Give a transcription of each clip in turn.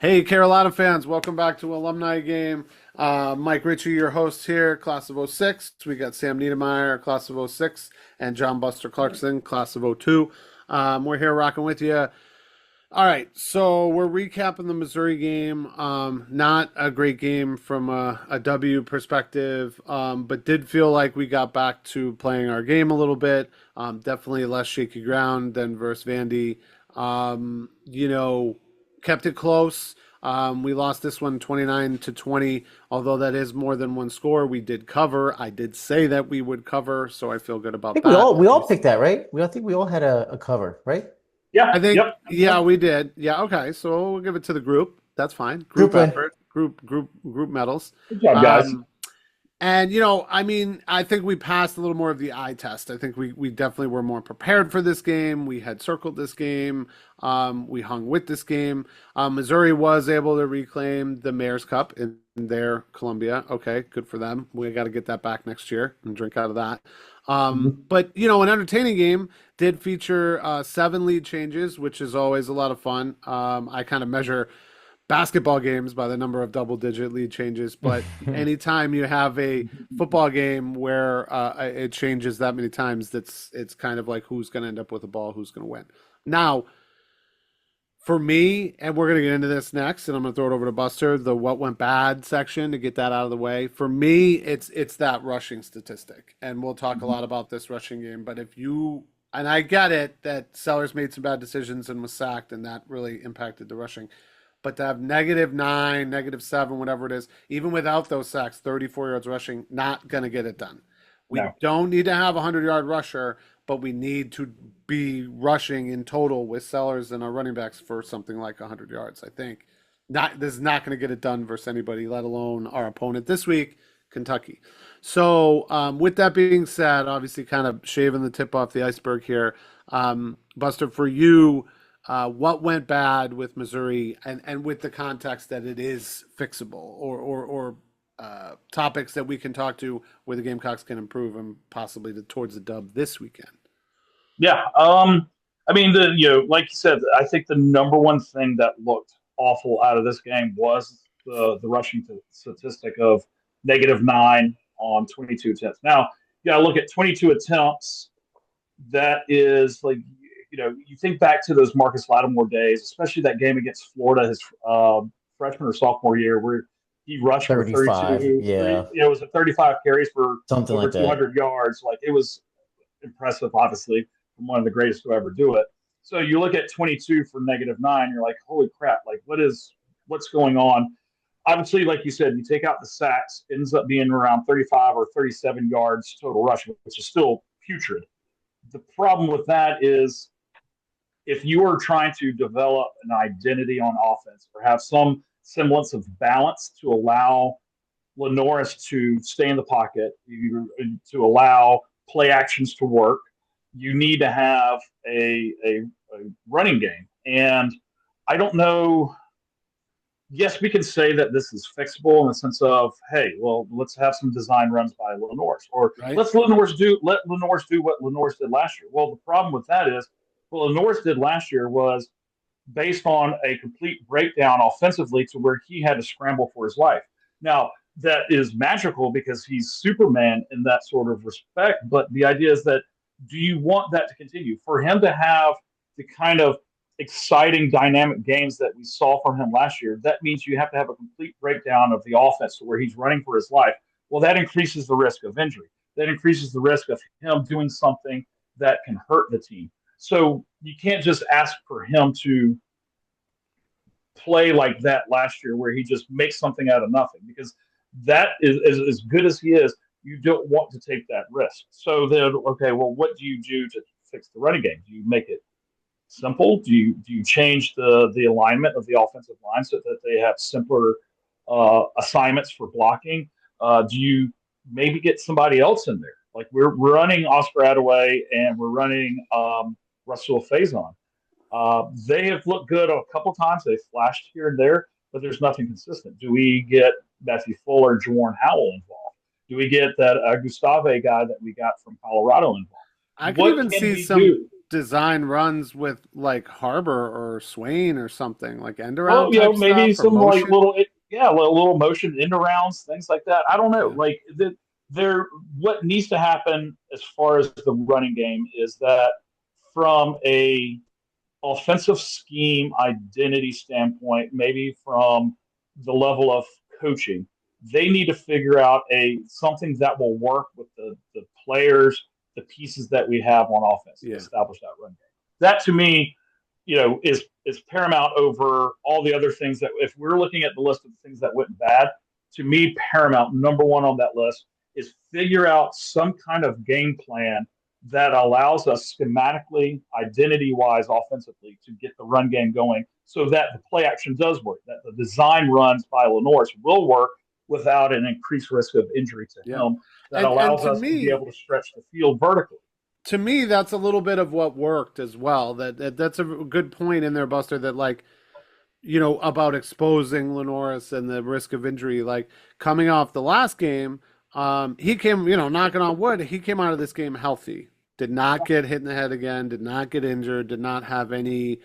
Hey, Carolina fans, welcome back to Alumni Game. Mike Ritchie, your host here, class of '06. We got Sam Niedermeyer, class of '06, and John Buster Clarkson, class of '02. We're here rocking with you. All right, so we're recapping the Missouri game. Not a great game from a W perspective, but did feel like we got back to playing our game a little bit. Definitely less shaky ground than versus Vandy. Kept it close. We lost this one 29-20, although that is more than one score. We did cover. I did say that we would cover, so I feel good I about think we that. all we all picked that, right? I think we all had a cover, right? I Yeah, think, yep. yeah, we did. Yeah, okay. So we'll give it to the group. That's fine. Group Group win. effort, group medals. Good job, guys. Um, I think we passed a little more of the eye test. I think we definitely were more prepared for this game. We had circled this game. We hung with this game. Missouri was able to reclaim the Mayor's Cup in their Columbia. Okay, good for them. We got to get that back next year and drink out of that. Mhm. An entertaining game did feature 7 lead changes, which is always a lot of fun. I kind of measure basketball games by the number of double-digit lead changes, but anytime you have a football game where it changes that many times, it's kind of like who's going to end up with the ball, who's going to win. Now, for me, and we're going to get into this next, and I'm going to throw it over to Buster, the what went bad section to get that out of the way. For me, it's that rushing statistic, and we'll talk a lot about this rushing game. But if you and I get it that Sellers made some bad decisions and was sacked, and that really impacted the rushing. But to have -9, -7, whatever it is, even without those sacks, 34 yards rushing, not going to get it done. We No. don't need to have a 100-yard rusher, but we need to be rushing in total with Sellers and our running backs for something like 100 yards. I think this is not going to get it done versus anybody, let alone our opponent this week, Kentucky. So with that being said, obviously kind of shaving the tip off the iceberg here, Buster, for you, what went bad with Missouri and with the context that it is fixable or topics that we can talk to where the Gamecocks can improve and possibly towards the dub this weekend. Yeah. Like you said, I think the number one thing that looked awful out of this game was the rushing statistic of -9 on 22 attempts. Now, you got to look at 22 attempts. That is like, you think back to those Marcus Lattimore days, especially that game against Florida, his freshman or sophomore year, where he rushed for 35. 32, Yeah, it was a 35 carries for something over like that. 200 yards. Like, it was impressive, obviously, from one of the greatest to ever do it. So you look at 22 for -9, you're like, holy crap! Like, what's going on? Obviously, like you said, you take out the sacks, it ends up being around 35 or 37 yards total rushing, which is still putrid. The problem with that is if you are trying to develop an identity on offense or have some semblance of balance to allow LaNorris to stay in the pocket, to allow play actions to work, you need to have a running game. And I don't know. Yes, we can say that this is fixable in the sense of, hey, well, let's have some design runs by LaNorris, or Right? let LaNorris do what LaNorris did last year. Well, the problem with that is what LaNorris did last year was based on a complete breakdown offensively to where he had to scramble for his life. Now, that is magical because he's Superman in that sort of respect. But the idea is that do you want that to continue? For him to have the kind of exciting, dynamic games that we saw from him last year, that means you have to have a complete breakdown of the offense to where he's running for his life. Well, that increases the risk of injury. That increases the risk of him doing something that can hurt the team. So you can't just ask for him to play like that last year where he just makes something out of nothing because that is as good as he is. You don't want to take that risk. So then, okay, well, what do you do to fix the running game? Do you make it simple? Do you change the alignment of the offensive line so that they have simpler assignments for blocking? Do you maybe get somebody else in there? Like we're running Oscar Adaway and we're running Russell Faison. They have looked good a couple times. They've flashed here and there, but there's nothing consistent. Do we get Matthew Fuller, Jawarn Howell involved? Do we get that Gustave guy that we got from Colorado involved? I could What even can see we some do? design runs with like Harbor or Swain or something like end Well, around type maybe stuff or some like motion. little motion end arounds, things like that. I don't know. Yeah, Like what needs to happen as far as the running game is that from a offensive scheme identity standpoint, maybe from the level of coaching, they need to figure out something that will work with the players, the pieces that we have on offense to yeah, establish that run game. That to me, is paramount over all the other things that if we're looking at the list of things that went bad, to me, paramount number one on that list is figure out some kind of game plan that allows us schematically, identity wise, offensively to get the run game going so that the play action does work, that the design runs by LaNorris will work without an increased risk of injury to yeah. him that And allows us to be able to stretch the field vertically. to me, that's a little bit of what worked as well. That's a good point in there, Buster. That like about exposing LaNorris and the risk of injury. Like coming off the last game, he came knocking on wood. He came out of this game healthy. Did not get hit in the head again. Did not get injured. Did not have any.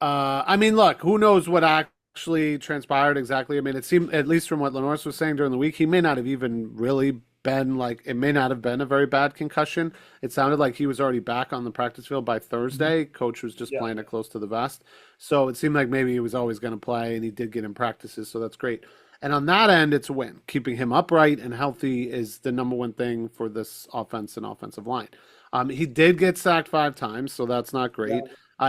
I mean, look, who knows what actually transpired exactly? I mean, it seemed, at least from what LaNorris was saying during the week, he may not have even really been like, it may not have been a very bad concussion. It sounded like he was already back on the practice field by Thursday. Coach was just playing it close to the vest. So it seemed like maybe he was always going to play, and he did get in practices, so that's great. And on that end, it's a win. Keeping him upright and healthy is the number one thing for this offense and offensive line. He did get sacked 5 times, so that's not great.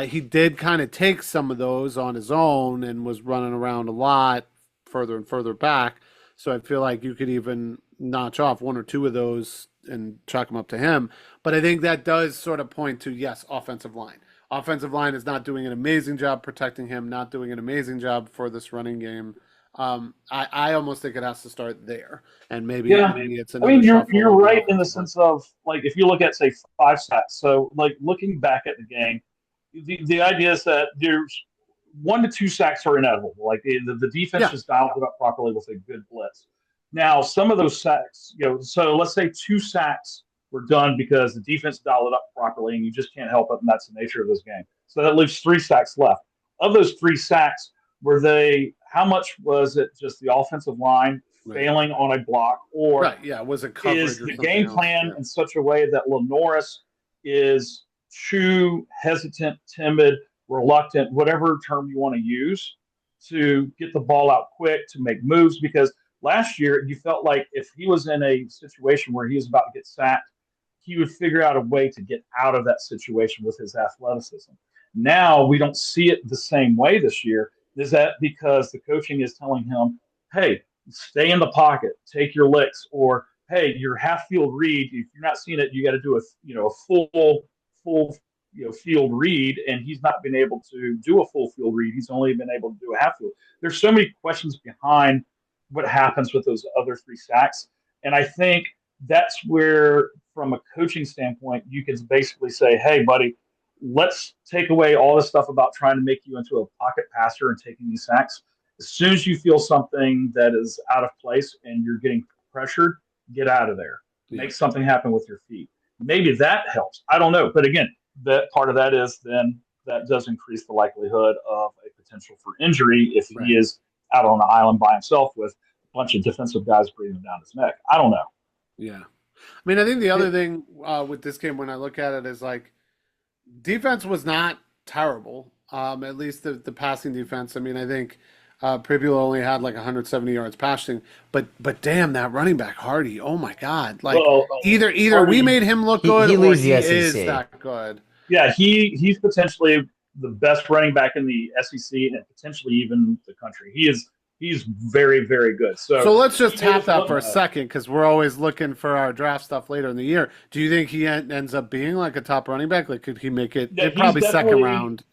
He did kind of take some of those on his own and was running around a lot further and further back. So I feel like you could even notch off 1 or 2 of those and chalk them up to him. But I think that does sort of point to, yes, offensive line. Offensive line is not doing an amazing job protecting him, not doing an amazing job for this running game. I almost think it has to start there, and maybe it's I another mean, shuffle you're of the right in the offensive line. sense of like if you look at say 5 sacks. So like looking back at the game, the idea is that there's 1 to 2 sacks are inevitable. Like the defense Yeah, just dialed it up properly with a good blitz. Now some of those sacks, so let's say 2 sacks were done because the defense dialed it up properly, and you just can't help it, and that's the nature of this game. So that leaves 3 sacks left. Of those 3 sacks, how much was it just the offensive line right, failing on a block, or right. Yeah, was it is coverage or the something game else? plan Yeah, in such a way that LaNorris is too hesitant, timid, reluctant, whatever term you want to use, to get the ball out quick, to make moves? Because last year you felt like if he was in a situation where he was about to get sacked, he would figure out a way to get out of that situation with his athleticism. Now we don't see it the same way this year. Is that because the coaching is telling him, hey, stay in the pocket, take your licks, or hey, your half field read, if you're not seeing it, you got to do a full field read, and he's not been able to do a full field read. He's only been able to do a half field. There's so many questions behind what happens with those other 3 sacks, and I think that's where, from a coaching standpoint, you can basically say, hey, buddy, let's take away all this stuff about trying to make you into a pocket passer and taking these sacks. As soon as you feel something that is out of place and you're getting pressured, get out of there. yeah, Make something happen with your feet. Maybe that helps. I don't know. But again, that part of that is then that does increase the likelihood of a potential for injury if he right. is out on an island by himself with a bunch of defensive guys breathing down his neck. I don't know. Yeah. I mean, I think the other thing with this game, when I look at it, is like defense was not terrible. At least the passing defense. I mean, I think Pribula only had like 170 yards passing, but damn, that running back Hardy, oh my God! Like Well, either we Hardy, made him look He, good, he or leads he the is SEC. that good. yeah, he's potentially the best running back in the SEC and potentially even the country. He's very, very good. So let's just he made tap us that look for a bad. second, because we're always looking for our draft stuff later in the year. Do you think he ends up being like a top running back? Like, could he make it? Yeah, he's Probably second definitely. round.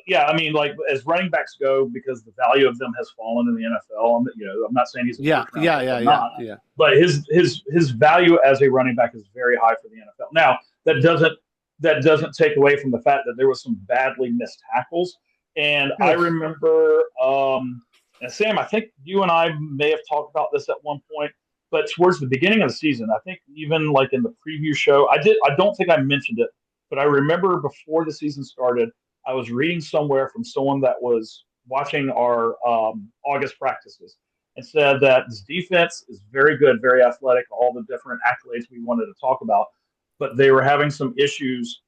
Yeah, I mean, like as running backs go, because the value of them has fallen in the NFL. I'm not saying he's a Yeah, first round yeah, pick yeah, or yeah, not, yeah. but his value as a running back is very high for the NFL. Now that doesn't take away from the fact that there was some badly missed tackles, and I remember, and Sam, I think you and I may have talked about this at one point, but towards the beginning of the season, I think even like in the preview show, I don't think I mentioned it But I remember before the season started, I was reading somewhere from someone that was watching our August practices and said that this defense is very good, very athletic, all the different accolades we wanted to talk about, but they were having some issues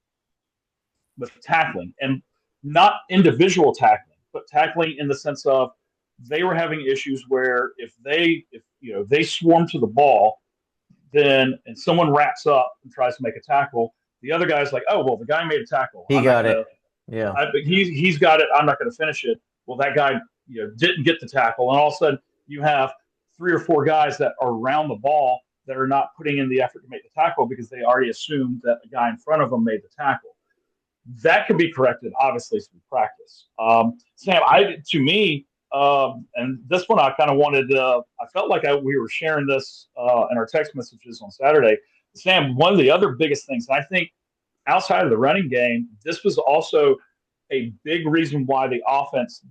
with tackling, and not individual tackling, but tackling in the sense of they were having issues where if they swarm to the ball, then and someone wraps up and tries to make a tackle, the other guy's like, oh well, the guy made a tackle. He I'm not got gonna. it. Yeah. He's got it. I'm not going to finish it. Well, that guy didn't get the tackle, and all of a sudden you have three or four guys that are around the ball that are not putting in the effort to make the tackle because they already assumed that the guy in front of them made the tackle. That could be corrected, obviously, through practice. Sam, to me, and this one I kind of wanted. I felt like we were sharing this in our text messages on Saturday. Sam, one of the other biggest things, and I think outside of the running game, this was also a big reason why the offense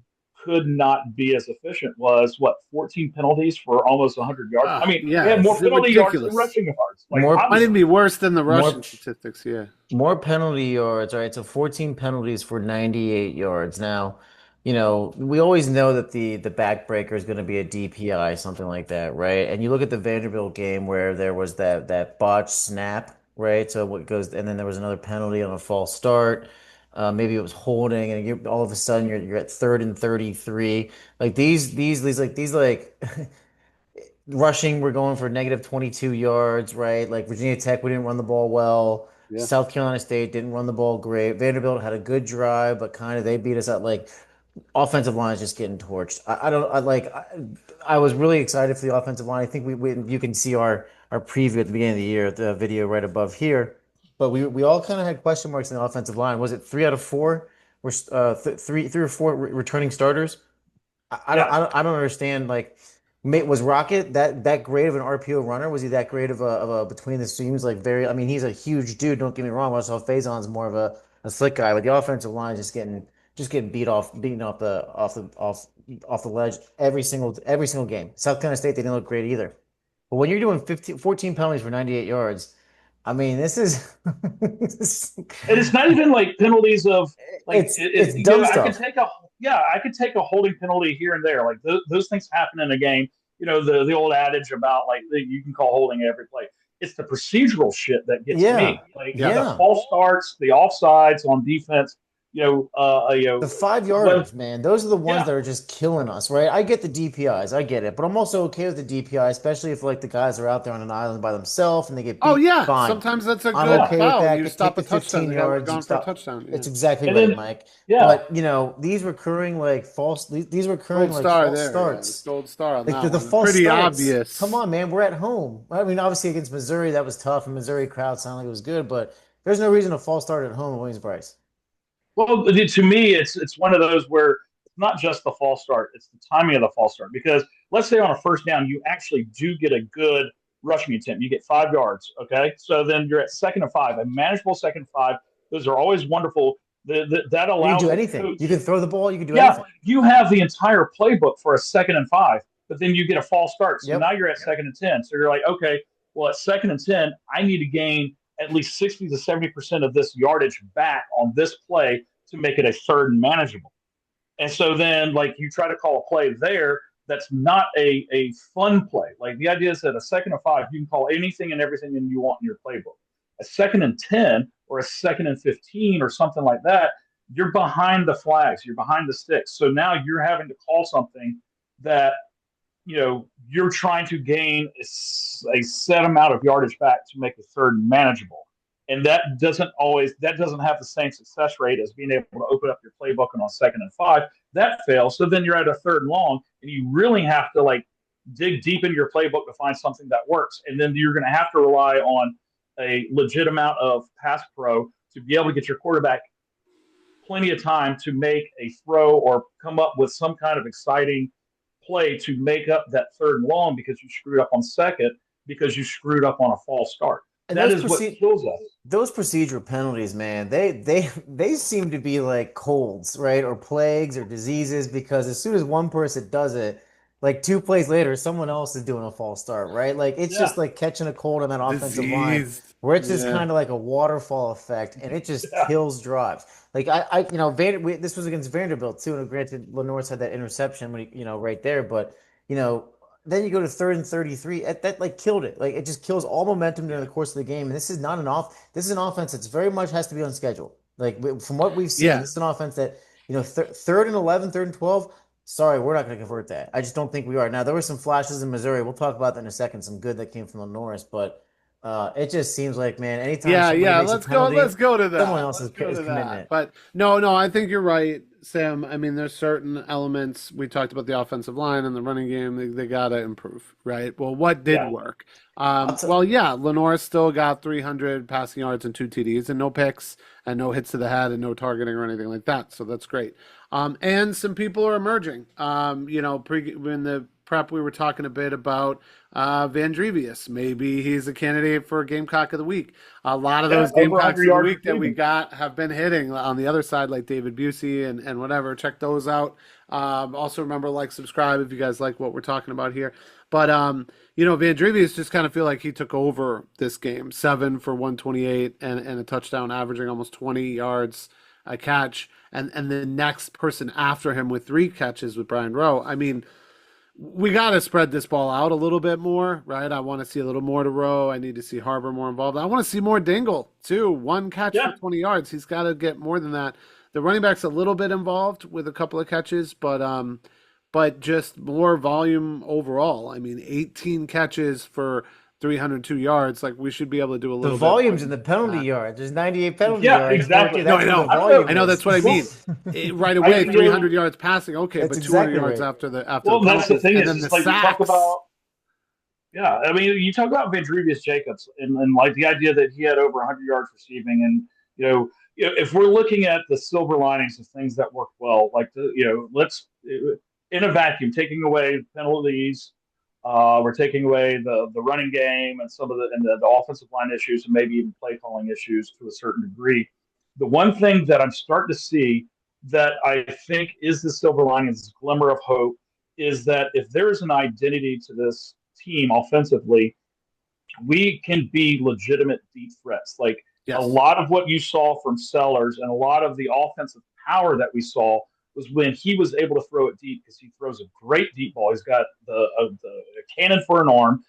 could not be as efficient. Was what 14 penalties for almost 100 yards. I mean, Yeah, they had more it's penalty yards than ridiculous. rushing yards. Like, More- Might even be worse than the Russian More- statistics. Yeah. More penalty yards, right? So 14 penalties for 98 yards. Now, we always know that the backbreaker is going to be a DPI, something like that, right? And you look at the Vanderbilt game where there was that botched snap, right? So what goes, and then there was another penalty on a false start. Maybe it was holding, and all of a sudden you're at 3rd and 33. Like these rushing, we're going for negative 22 yards, right? Like Virginia Tech, we didn't run the ball well. Yeah. South Carolina State didn't run the ball great. Vanderbilt had a good drive, but kind of they beat us out. Like offensive line is just getting torched. I don't I like I was really excited for the offensive line. I think we you can see our preview at the beginning of the year, the video right above here. But we all kind of had question marks in the offensive line. Was it 3 out of 4? Were three or four returning starters? yeah, I don't understand. Like, was Rocket that great of an RPO runner? Was he that great of a between the seams? Like, very. I mean, he's a huge dude. Don't get me wrong. I saw Faison's more of a slick guy, but the offensive line is just getting beaten off the ledge every single game. South Carolina State, they didn't look great either. But when you're doing 14 penalties for 98 yards, I mean, this is, this is and it's not even like penalties of like it's dumb I could stuff. take a holding penalty here and there. Like those things happen in a game. The old adage about like you can call holding every play. It's the procedural shit that gets Yeah, me. Like the yeah. false starts, the offsides on defense. The five When yarders, man, those are the ones yeah, that are just killing us, right? I get the DPIs, I get it, but I'm also okay with the DPI, especially if like the guys are out there on an island by themselves and they get Oh beat. yeah. Fine, Sometimes that's a I'm good okay with yeah, foul. that. You Take stop the a touchdown. 15 The guy would have yards. You gone for a stop. touchdown. Yeah. It's exactly and right, then Mike. yeah, But these recurring like these recurring Gold like star false there. Yeah. starts. Gold star on Like that the one. false Pretty starts. Come obvious. on, man. We're at home. I mean, obviously against Missouri, that was tough, and Missouri crowd sounded like it was good, but there's no reason to false start at home at Williams-Brice. well, to me, it's one of those where it's not just the false start; it's the timing of the false start. Because let's say on a first down, you actually do get a good rushing attempt. You get 5 yards. Okay, so then you're at 2nd and 5, a manageable 2nd and 5. Those are always wonderful. That You can allows do the anything. You coach. can throw the ball. You can do Yeah, anything. you have the entire playbook for a 2nd and 5, but then you get a false start. So Yep. now you're at 2nd and 10. So you're like, okay, well at 2nd and 10, I need to gain at least 60 to 70% of this yardage back on this play to make it a third and manageable. And so then, like, you try to call a play there that's not a fun play. Like, the idea is that a 2nd and 5, you can call anything and everything and you want in your playbook. A 2nd and 10 or a 2nd and 15 or something like that, you're behind the flags, you're behind the sticks. So now you're having to call something that, you're trying to gain a set amount of yardage back to make the third manageable. And that doesn't have the same success rate as being able to open up your playbook and on 2nd and 5. That fails. So then you're at a 3rd and long, and you really have to like dig deep in your playbook to find something that works. And then you're going to have to rely on a legit amount of pass pro to be able to get your quarterback plenty of time to make a throw or come up with some kind of exciting play to make up that 3rd and long because you screwed up on second, because you screwed up on a false start. And That is what kills us. those procedural penalties, man, they seem to be like colds, right? Or plagues or diseases because as soon as one person does it, like 2 plays later, someone else is doing a false start, right? Like it's Yeah, just like catching a cold on that offensive line Diseased. where it's just Yeah. kind of like a waterfall effect and it just yeah, kills drives. Like this was against Vanderbilt too. And granted, LaNorris had that interception when right there, but you know, then you go to 3rd and 33. That like killed it. Like it just kills all momentum during Yeah. the course of the game. And this is not an off. This is an offense that's very much has to be on schedule. Like from what we've seen, Yeah. this is an offense that 3rd and 11, 3rd and 12. Sorry, we're not going to convert that. I just don't think we are. Now there were some flashes in Missouri. We'll talk about that in a second. Some good that came from LaNorris, but it just seems like, man, anytime Yeah, somebody yeah, makes a let's go. penalty, Let's go to someone that. else Let's go is to committing that. it. But no, no, I think you're right, Sam. I mean, there's certain elements. We talked about the offensive line and the running game. They got to improve, right? Well, what did yeah. work? I'll t Well, yeah, Lenore still got 300 passing yards and 2 TDs and no picks and no hits to the head and no targeting or anything like that. So that's great. And some people are emerging. In the prep, we were talking a bit about Van Drevius. Maybe he's a candidate for Gamecock of the Week. A lot of Yeah, those over Gamecocks 100 of the yards week that we receiving. got have been hitting on the other side, like David Busey and whatever. Check those out. Also remember, like, subscribe if you guys like what we're talking about here. But Van Drevius just kind of feel like he took over this game. 7 for 128 and a touchdown, averaging almost 20 yards a catch. And the next person after him with 3 catches with Brian Rowe. I mean, we got to spread this ball out a little bit more, right? I want to see a little more to Rowe. I need to see Harbor more involved. I want to see more Dingle, too. 1 catch for Yeah, 20 yards. He's got to get more than that. The running back's a little bit involved with a couple of catches, but just more volume overall. I mean, 18 catches for 302 yards. Like, we should be able to do a The little bit more volume's in than the penalty that. yard. There's 98 penalty yeah, yards. exactly. No, I That's where the know. I don't know. I volume know that's is. what I Well, mean. Right I away, you know, 300 yards passing, okay, That's but 200 exactly yards right. after the well, that's the penalties, thing and is, then the it's like you talk sacks. about. Yeah, I mean, you talk about Vandrevius Jacobs and like the idea that he had over 100 yards receiving, and if we're looking at the silver linings of things that work well, like let's in a vacuum, taking away penalties, we're taking away the running game and some of the offensive line issues and maybe even play calling issues to a certain degree. The one thing that I'm starting to see that I think is the silver lining, this glimmer of hope, is that if there is an identity to this team offensively, we can be legitimate deep threats. Like a Yes. lot of what you saw from Sellers and a lot of the offensive power that we saw was when he was able to throw it deep because he throws a great deep ball. He's got the cannon for an arm.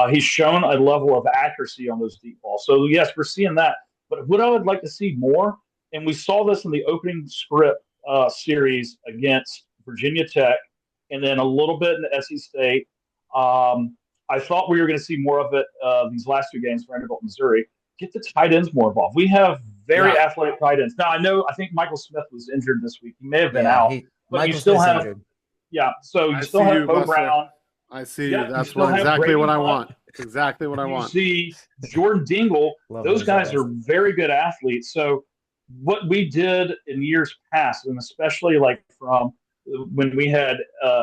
He's shown a level of accuracy on those deep balls. So yes, we're seeing that. But what I would like to see more, and we saw this in the opening script series against Virginia Tech, and then a little bit in the SC State. I thought we were going to see more of it these last 2 games, Vanderbilt, Missouri. Get the tight ends more involved. We have very Yeah. athletic tight ends. Now, I think Michael Smith was injured this week. He may have been Yeah, out, he but you Michael still Smith's have, injured. yeah, so you I still see have you, Bo Buster. Brown. I see you. Yeah, you That's still have exactly Brady what I Hunt. want. It's exactly what I You want. see Jordan Dingle. Love Those those guys guys. are very good athletes. So what we did in years past, and especially like from when we had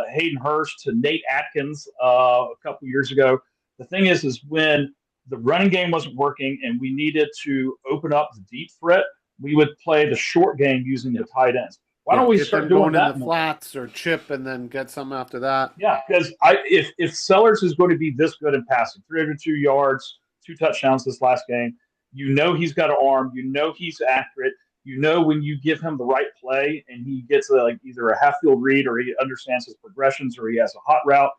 Hayden Hurst to Nate Atkins a couple years ago, the thing is when the running game wasn't working and we needed to open up the deep threat, we would play the short game using the Yep. tight ends. Why don't Yep. we Get start them doing going in the that more? flats or chip and then get some after that. Yeah, because if Sellers is going to be this good in passing, 302 yards, 2 touchdowns this last game, he's got an arm, he's accurate, when you give him the right play and he gets like either a half field read or he understands his progressions or he has a hot route,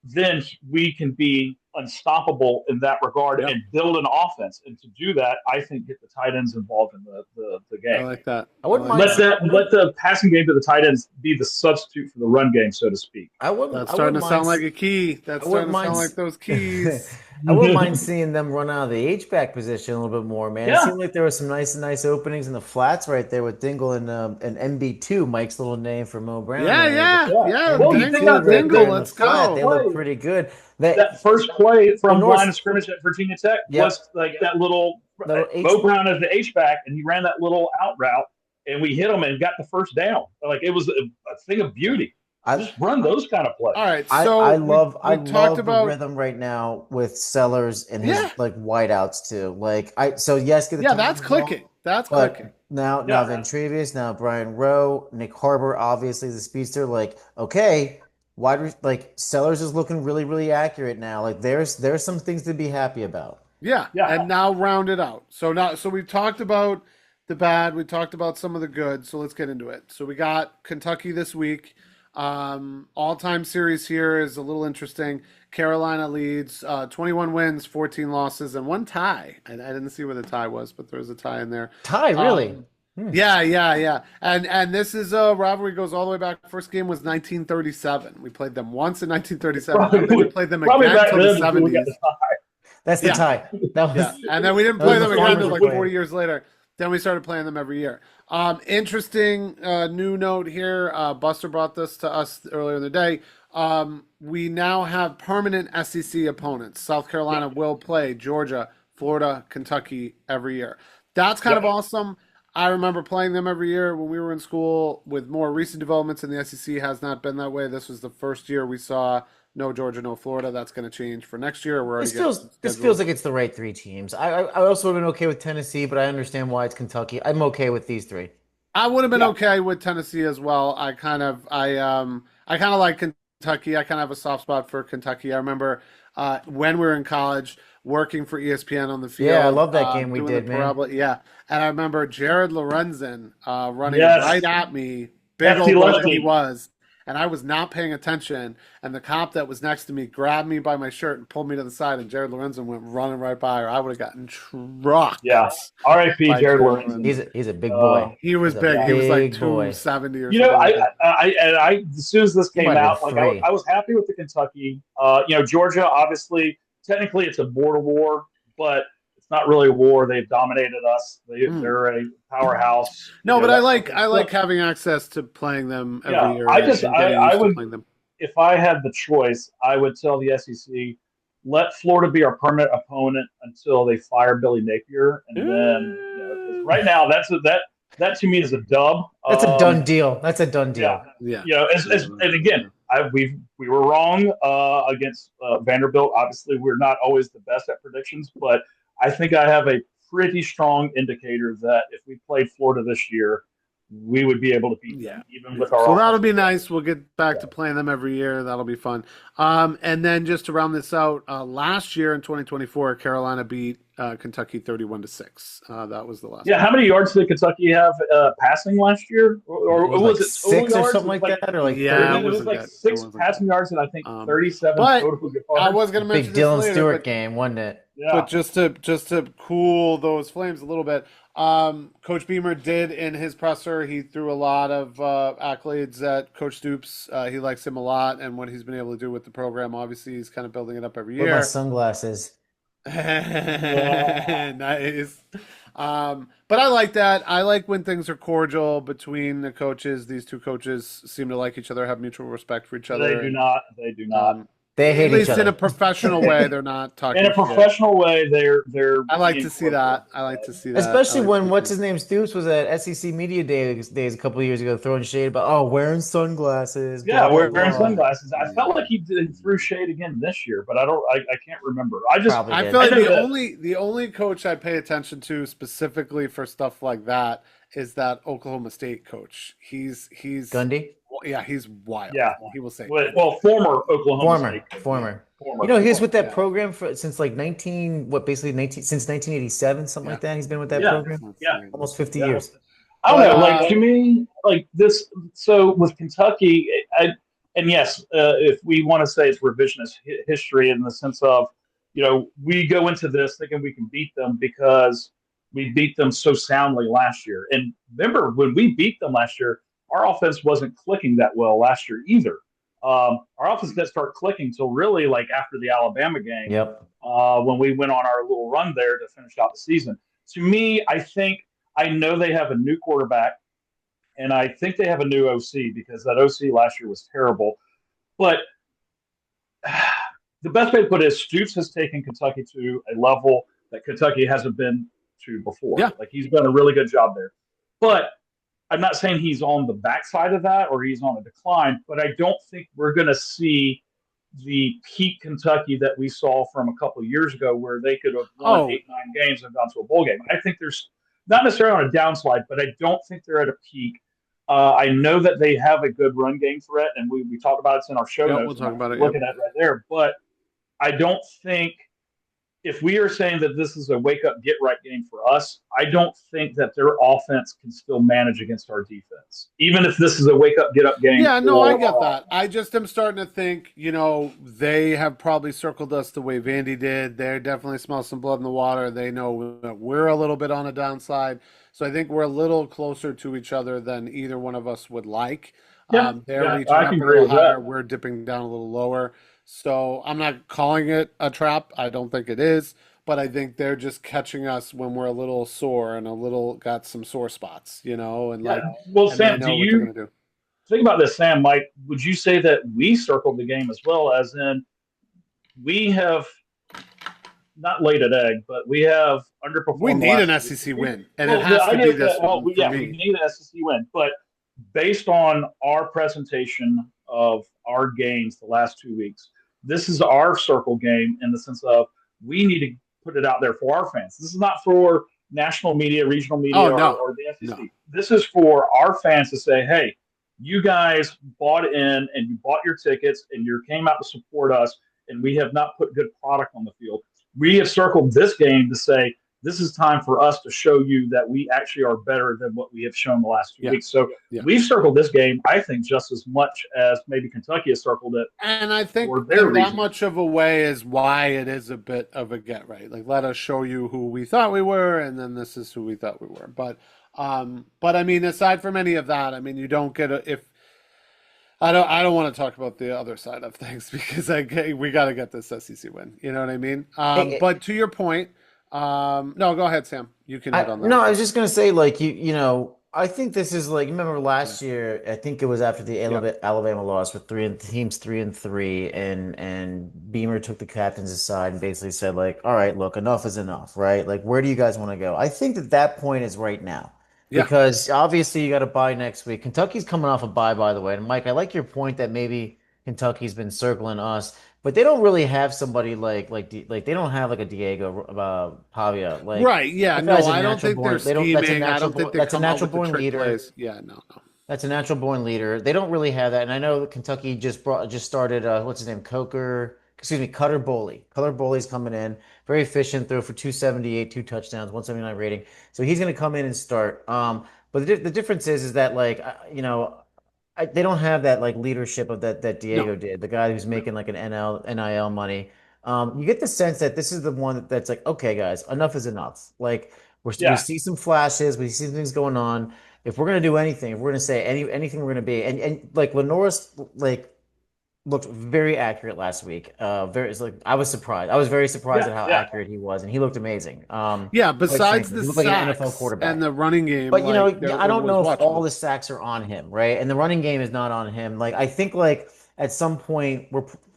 then we can be unstoppable in that regard Yep. and build an offense. And to do that, I think get the tight ends involved in the I game. like that. I wouldn't I mind. like that. Let the passing game to the tight ends be the substitute for the run game, so to speak. I wouldn't. That's I starting wouldn't to mind. sound like a key. That's I wouldn't starting to mind. sound like those keys. I wouldn't mind seeing them run out of the H-back position a little bit more, man. It Yeah, seemed like there were some nice openings in the flats right there with Dingle and MB2, Mike's little name for Mo Brown Yeah, there. yeah, yeah. yeah. Well, you think Dingle, MB2 about right Dingle. there in the Let's flat, go. they look play. pretty good. That first play from North, line of scrimmage at Virginia Tech yep, was like that little H. Bo Brown as the H back, and he ran that little out route, and we hit him and got the first down. Like it was a thing of beauty. I Just run those kind of plays. All right. I So I we love I we talked love the about rhythm right now with Sellers and his yeah, like whiteouts too. Like so yes, get the yeah. time That's involved, clicking. That's clicking. but now Yeah, Ventrevious, now Brian Rowe, Nick Harbor, obviously the speedster. Like okay, like Sellers is looking really, really accurate now. Like there's some things to be happy about. Yeah, Yeah. and now round it out. So we've talked about the bad, we talked about some of the good. So let's get into it. So we got Kentucky this week. All-time series here is a little interesting. Carolina leads 21 wins, 14 losses, and one tie. I didn't see where the tie was, but there was a tie in there. Ty, really? Yeah. And this is a rivalry goes all the way back. First game was 1937. We played them once in 1937. Probably- And then we played them Probably again back until then the we got 70s. the tie. That's the Yeah. tie. That was Yeah, and then we didn't That play was them the again longest until like we played. 40 years later. Then we started playing them every year. Interesting new note here. Buster brought this to us earlier in the day. We now have permanent SEC opponents. South Carolina will play Georgia, Florida, Kentucky every year. That's kind of awesome. I remember playing them every year when we were in school. With more recent developments in the SEC, has not been that way. This was the first year we saw no Georgia, no Florida. That's going to change for next year. We're already this feels like it's the right three teams. I also would have been okay with Tennessee, but I understand why it's Kentucky. I'm okay with these three. I would have been okay with Tennessee as well. I kind of like Kentucky. I kind of have a soft spot for Kentucky. I remember when we were in college working for ESPN on the field. Yeah, I love that game we doing did, the man. parabola. Yeah, and I remember Jared Lorenzen running Yes. right at me, big Hefty old boy that lefty. he was. And I was not paying attention, and the cop that was next to me grabbed me by my shirt and pulled me to the side, and Jared Lorenzen went running right by her. I would have gotten trucked. Yeah. R.I.P. By Jared Jared Lorenzen. He's a big boy. He was He's a big. He was like big boy. 270 or You know, something. I as soon as this came might have out, been like three. I was happy with the Kentucky. Georgia, obviously, technically it's a border war, but it's not really a war. They've dominated us. They're a powerhouse. No, You know, but I that's- like having access to playing them every Yeah, year. I just- and getting I used to would- playing them. If I had the choice, I would tell the SEC, let Florida be our permanent opponent until they fire Billy Napier, and then 'cause right now that to me is a dub. That's a done deal. That's a done deal. Yeah. And again, we were wrong against Vanderbilt. Obviously, we're not always the best at predictions, but I think I have a pretty strong indicator that if we played Florida this year, we would be able to beat them, even with our. So offense. that'll be nice. We'll get back to playing them every year. That'll be fun. And then just to round this out, last year in 2024, Carolina beat Kentucky 31-6. That was the last. Yeah, how many yards did Kentucky have passing last year? Or It was was like it total 6 or yards? something It was like that, or like Yeah, 30? it was wasn't like good. It 6 wasn't passing yards and I think 37 but total yards. I was going to mention Big this Dylan later, Stewart but, game, wasn't it? Yeah. but just to cool those flames a little bit, Coach Beamer did in his presser. He threw a lot of accolades at Coach Stoops. He likes him a lot and what he's been able to do with the program. Obviously, he's kind of building it up every With my year. sunglasses. Nice. But I like that. I like when things are cordial between the coaches. These two coaches seem to like each other, have mutual respect for each other. They do not. They do not. They hate At least each other. in a professional way, they're not talking In a shit. professional way, they're. I like being to see that. I like to see that. Especially I like when to what's see- his name Stoops was at SEC Media Days a couple of years ago, throwing shade about wearing sunglasses. Yeah, blah, wearing blah, blah. sunglasses. I felt like he threw shade again this year, but I can't remember. I just Probably I did. feel like I know the that- the only coach I pay attention to specifically for stuff like that is that Oklahoma State coach. He's Gundy? yeah, he's wild. Yeah. He will say well, former Oklahoma State. Former. Former. You know, he was with that Yeah. program since like since 1987, something like that. He's been with that Yeah. program Yeah. almost 50 Yeah. years. I don't know. But, Like to me, like this. So with Kentucky, and yes, if we want to say it's revisionist history in the sense of, we go into this thinking we can beat them because we beat them so soundly last year. And remember, when we beat them last year, our offense wasn't clicking that well last year either. Our offense didn't start clicking until really like after the Alabama game. Yep. When we went on our little run there to finish out the season. To me, I know they have a new quarterback, and I think they have a new OC because that OC last year was terrible. But the best way to put it is Stoops has taken Kentucky to a level that Kentucky hasn't been to before. Yeah. Like he's done a really good job there. But I'm not saying he's on the backside of that or he's on a decline, but I don't think we're going to see the peak Kentucky that we saw from a couple of years ago where they could have won 8-9 games and gone to a bowl game. I think there's not necessarily on a downslide, but I don't think they're at a peak. I know that they have a good run game threat, and we talked about it in our show Yeah, notes. we'll talk about it. Looking at it right there, but I don't think if we are saying that this is a wake up, get right game for us, I don't think that their offense can still manage against our defense, even if this is a wake up, get up game. Yeah, no, I get that. I just am starting to think, they have probably circled us the way Vandy did. They definitely smell some blood in the water. They know that we're a little bit on a downside. So I think we're a little closer to each other than either one of us would like. They're reaching I up can a agree little with higher. that. We're dipping down a little lower. So I'm not calling it a trap. I don't think it is. But I think they're just catching us when we're a little sore and got some sore spots, and Well, and they Sam, do know what they're you going to do. think about this, Sam? Mike, would you say that we circled the game as well, as in we have not laid an egg, but we have underperformed? We need an SEC win, and it has to be this one for we me. need an SEC win. But based on our presentation of our games the last 2 weeks, this is our circle game in the sense of we need to put it out there for our fans. This is not for national media, regional media, or the SEC. No. This is for our fans to say, hey, you guys bought in and you bought your tickets and you came out to support us, and we have not put good product on the field. We have circled this game to say this is time for us to show you that we actually are better than what we have shown the last 2 weeks. So we've circled this game, I think, just as much as maybe Kentucky has circled it. And I think that much of a way is why it is a bit of a get right. Like, let us show you who we thought we were, and then this is who we thought we were. But I mean, aside from any of that, I mean, you don't get I don't want to talk about the other side of things because we got to get this SEC win. You know what I mean? But to your point, no, go ahead, Sam. You can hit on that. No, I was just gonna say, like, I think this is like, remember last year? I think it was after the Alabama loss with teams 3-3, and Beamer took the captains aside and basically said, like, all right, look, enough is enough, right? Like, where do you guys want to go? I think that point is right now. Yeah. Because obviously you got a bye next week. Kentucky's coming off a bye, by the way. And Mike, I like your point that maybe Kentucky's been circling us, but they don't really have somebody like they don't have like a Diego Pavia. Like, right? Yeah. No, I don't think they're scheming. I don't think that's a natural born leader. Plays. Yeah. No. That's a natural born leader. They don't really have that. And I know Kentucky just started what's his name? Cutter Boley. Cutter Boley's coming in. Very efficient, throw for 278, 2 touchdowns, 179 rating. So he's going to come in and start. But the difference is that, like, they don't have that like leadership of that Diego did, the guy who's making like an NIL money. You get the sense that this is the one that's like, okay, guys, enough is enough. Like, we see some flashes, we see things going on. If we're gonna do anything, if we're gonna say anything, we're gonna be and like LaNorris looked very accurate last week. I was surprised. I was very surprised at how accurate he was, and he looked amazing. Besides the like an sacks NFL quarterback and the running game, but I don't know if all the sacks are on him, right? And the running game is not on him. Like, I think like at some point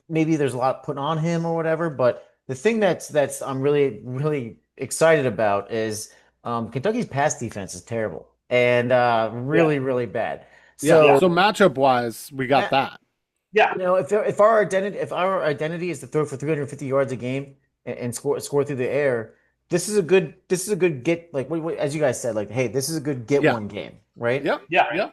maybe there's a lot put on him or whatever. But the thing that's I'm really excited about is Kentucky's pass defense is terrible and really bad. So matchup wise, we got that. Yeah. If our identity is to throw for 350 yards a game and score through the air, this is a good get, like as you guys said, like, hey, this is a good get one game, right? Yep. Yeah.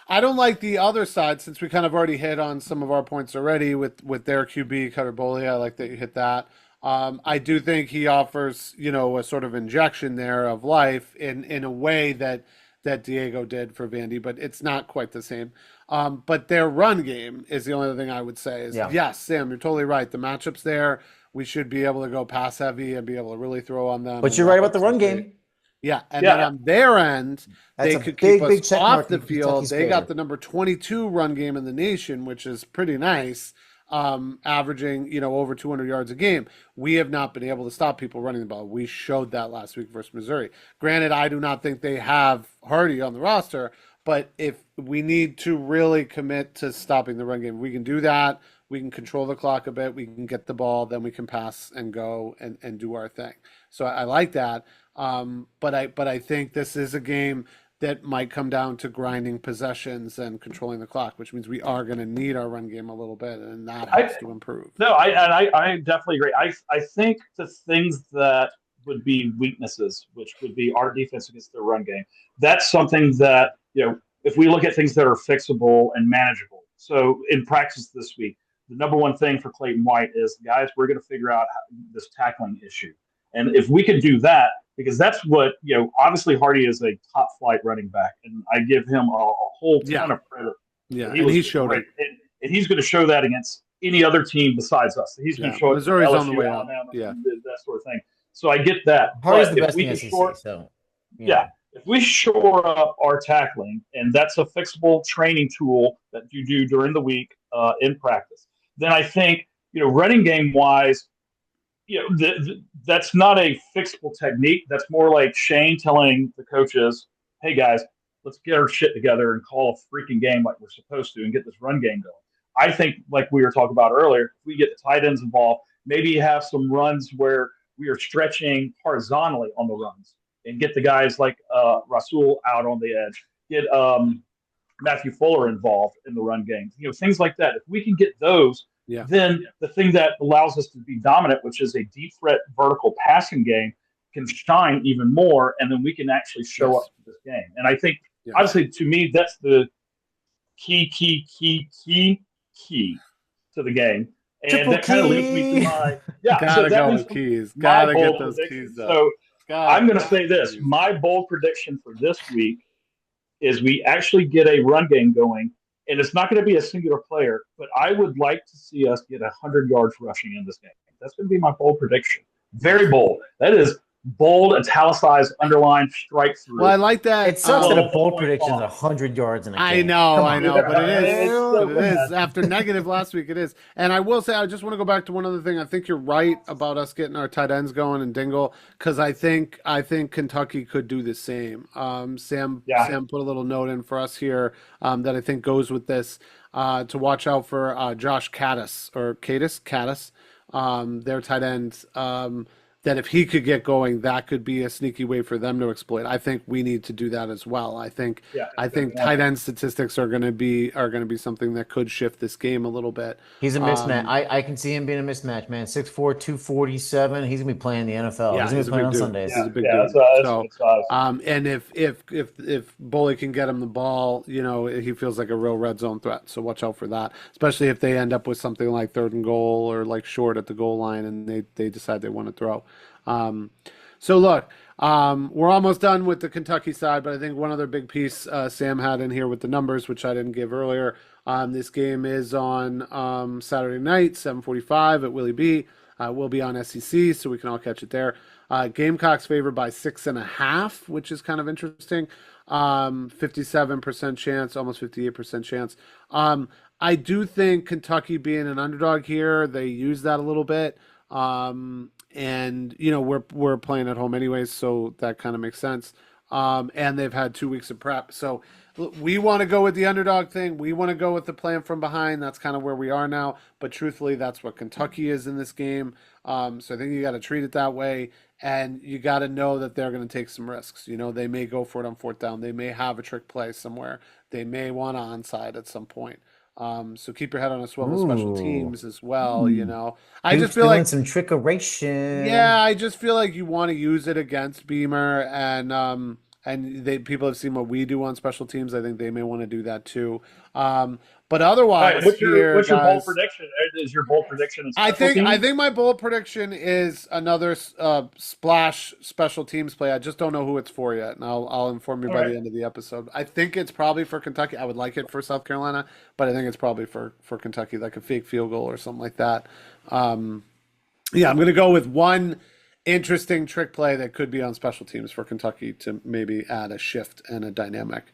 I don't like the other side, since we kind of already hit on some of our points already with their QB Cutter Boley. I like that you hit that. I do think he offers, a sort of injection there of life in a way that Diego did for Vandy, but it's not quite the same. But their run game is the only other thing I would say is, yes, Sam, you're totally right. The matchup's there. We should be able to go pass heavy and be able to really throw on them. But you're right about the run game. Yeah, and then on their end, they could keep us off the field. They got the number 22 run game in the nation, which is pretty nice, averaging over 200 yards a game. We have not been able to stop people running the ball. We showed that last week versus Missouri. Granted, I do not think they have Hardy on the roster, but if we need to really commit to stopping the run game, we can do that. We can control the clock a bit. We can get the ball, then we can pass and go and do our thing. So I like that. But I think this is a game that might come down to grinding possessions and controlling the clock, which means we are going to need our run game a little bit, and that has to improve. No, I definitely agree. I think the things that would be weaknesses, which would be our defense against the run game, that's something that if we look at things that are fixable and manageable. So in practice this week, the number one thing for Clayton White is, guys, we're going to figure out this tackling issue. And if we could do that, because that's what, obviously Hardy is a top flight running back, and I give him a whole ton of credit. Yeah, he showed it. And he's going to show that against any other team besides us. He's going to show it. Missouri's on the way out. Yeah, that sort of thing. So I get that. Hardy's the best in the SEC. If we shore up our tackling, and that's a fixable training tool that you do during the week in practice, then I think, running game wise, that's not a fixable technique. That's more like Shane telling the coaches, hey guys, let's get our shit together and call a freaking game like we're supposed to and get this run game going. I think, like we were talking about earlier, if we get the tight ends involved, maybe have some runs where we are stretching horizontally on the runs and get the guys like Rasul out on the edge, get Matthew Fuller involved in the run game, things like that. If we can get those, then the thing that allows us to be dominant, which is a deep threat vertical passing game, can shine even more, and then we can actually show up to this game. And I think, obviously, to me, that's the key to the game. And Triple that kind of leads me to my gotta go with keys. Gotta get those keys up. So I'm going to say this: my bold prediction for this week is we actually get a run game going, and it's not going to be a singular player, but I would like to see us get 100 yards rushing in this game. That's going to be my bold prediction. Very bold. That is bold, italicized, underlined, strike through. Well, I like that. It sucks that a bold prediction is 100 yards in a game. I know, but it is. After negative last week, it is. And I will say, I just want to go back to one other thing. I think you're right about us getting our tight ends going and Dingle, because I think Kentucky could do the same. Sam put a little note in for us here that I think goes with this, to watch out for Josh Caddis, their tight end. That if he could get going, that could be a sneaky way for them to exploit. I think we need to do that as well. I think tight end statistics are going to be something that could shift this game a little bit. He's a mismatch. I can see him being a mismatch, man. 6'4", 247. He's gonna be playing the NFL. Yeah, he's gonna be playing on Sundays. He's a big dude. And if Bully can get him the ball, he feels like a real red zone threat. So watch out for that, especially if they end up with something like 3rd and goal or like short at the goal line and they decide they want to throw. So look, we're almost done with the Kentucky side, but I think one other big piece Sam had in here with the numbers, which I didn't give earlier. This game is on Saturday night, 7:45 at Willie B. We'll be on SEC, so we can all catch it there. Gamecocks favored by 6.5, which is kind of interesting. 57% chance, almost 58% chance. I do think Kentucky being an underdog here, they use that a little bit. And we're playing at home anyways, so that kind of makes sense. And they've had 2 weeks of prep, so we want to go with the underdog thing. We want to go with the playing from behind. That's kind of where we are now. But truthfully, that's what Kentucky is in this game. So I think you got to treat it that way, and you got to know that they're going to take some risks. They may go for it on 4th down. They may have a trick play somewhere. They may want to onside at some point. So keep your head on a swivel. Special teams as well. I just feel like some trickeration. Yeah, I just feel like you want to use it against Beamer, and people have seen what we do on special teams. I think they may want to do that too. But otherwise, right, what's your bold prediction? Is your bold prediction? I think my bold prediction is another splash special teams play. I just don't know who it's for yet, and I'll inform you by the end of the episode. I think it's probably for Kentucky. I would like it for South Carolina, but I think it's probably for Kentucky, like a fake field goal or something like that. I'm going to go with one interesting trick play that could be on special teams for Kentucky to maybe add a shift and a dynamic.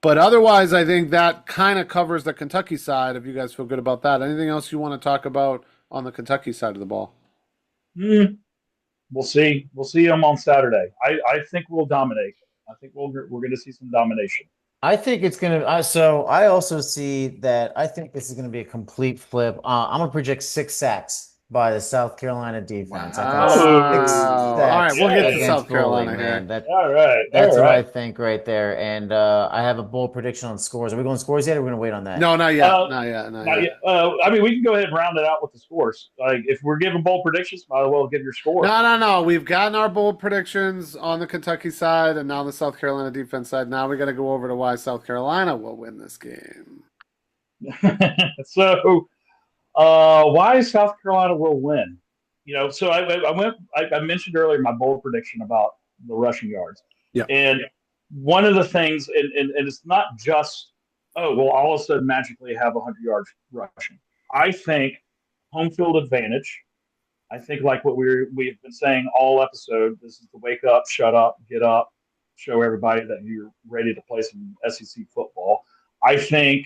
But otherwise, I think that kind of covers the Kentucky side, if you guys feel good about that. Anything else you want to talk about on the Kentucky side of the ball? We'll see. We'll see them on Saturday. I think we'll dominate. I think we're going to see some domination. I think it's going to so I also see that I think this is going to be a complete flip. I'm going to project 6 sacks by the South Carolina defense. I think six Wow. All right, sacks we'll get to Okay. against South Bowling, Carolina man. here. All right. All That's what I right. think right there. And I have a bold prediction on scores. Are we going scores yet, or are we going to wait on that? No, not yet. Uh, Not yet. Not Not yet. yet. I mean, we can go ahead and round it out with the scores. Like, if we're giving bold predictions, might as well give your score. No, no, no. We've gotten our bold predictions on the Kentucky side and now the South Carolina defense side. Now we got to go over to why South Carolina will win this game. So, why South Carolina will win? So I mentioned earlier my bold prediction about the rushing yards, Yeah. and one of the things, and it's not just, oh, well, all of a sudden magically have 100 yards rushing. I think home field advantage. I think like what we've been saying all episode. This is the wake up, shut up, get up, show everybody that you're ready to play some SEC football. I think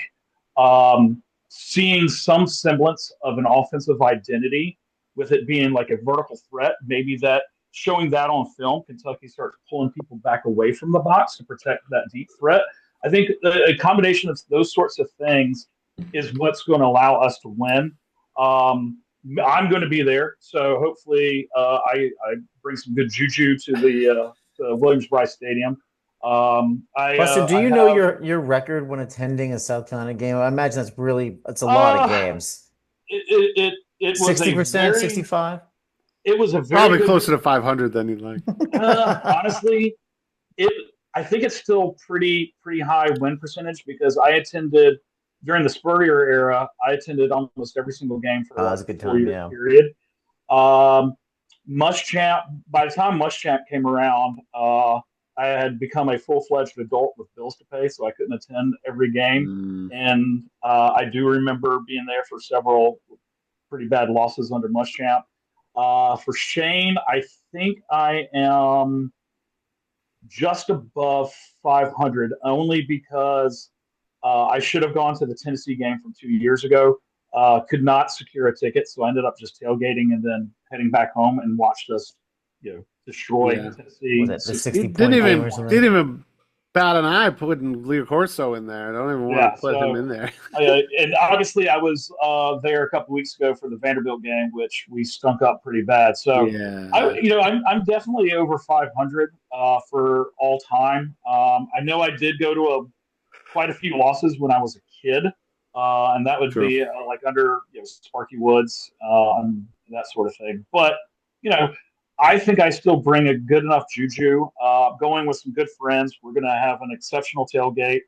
seeing some semblance of an offensive identity with it being like a vertical threat, maybe that showing that on film, Kentucky starts pulling people back away from the box to protect that deep threat. I think a combination of those sorts of things is what's going to allow us to win. I'm going to be there, so hopefully I bring some good juju to the Williams-Brice Stadium. Buster, do I you know have your record when attending a South Carolina game? I imagine that's a lot of uh, games. it was a 60%, 65? it was a very Probably good closer to 500 than you'd like. honestly it I think it's still pretty high win percentage because I attended during the Spurrier era. I attended almost every single game for like That's a a good four time, year yeah. period. Um, Muschamp. By the time Muschamp came around, I had become a full fledged adult with bills to pay, so I couldn't attend every game. Mm. And I do remember being there for several pretty bad losses under Muschamp. For Shane, I think I am just above 500, only because I should have gone to the Tennessee game from 2 years ago. Could not secure a ticket, so I ended up just tailgating and then heading back home and watched us, destroy Yeah. Was Tennessee. that the 60. He 60 didn't point game even or something? didn't even bat an eye putting Leo Corso in there. I don't even want Yeah, to put him so in there. and obviously I was there a couple weeks ago for the Vanderbilt game, which we stunk up pretty bad. So Yeah. I'm definitely over 500 for all time. I know I did go to quite a few losses when I was a kid, and that would True. be like under Sparky Woods and that sort of thing. But you know, I think I still bring a good enough juju. Going with some good friends, we're going to have an exceptional tailgate.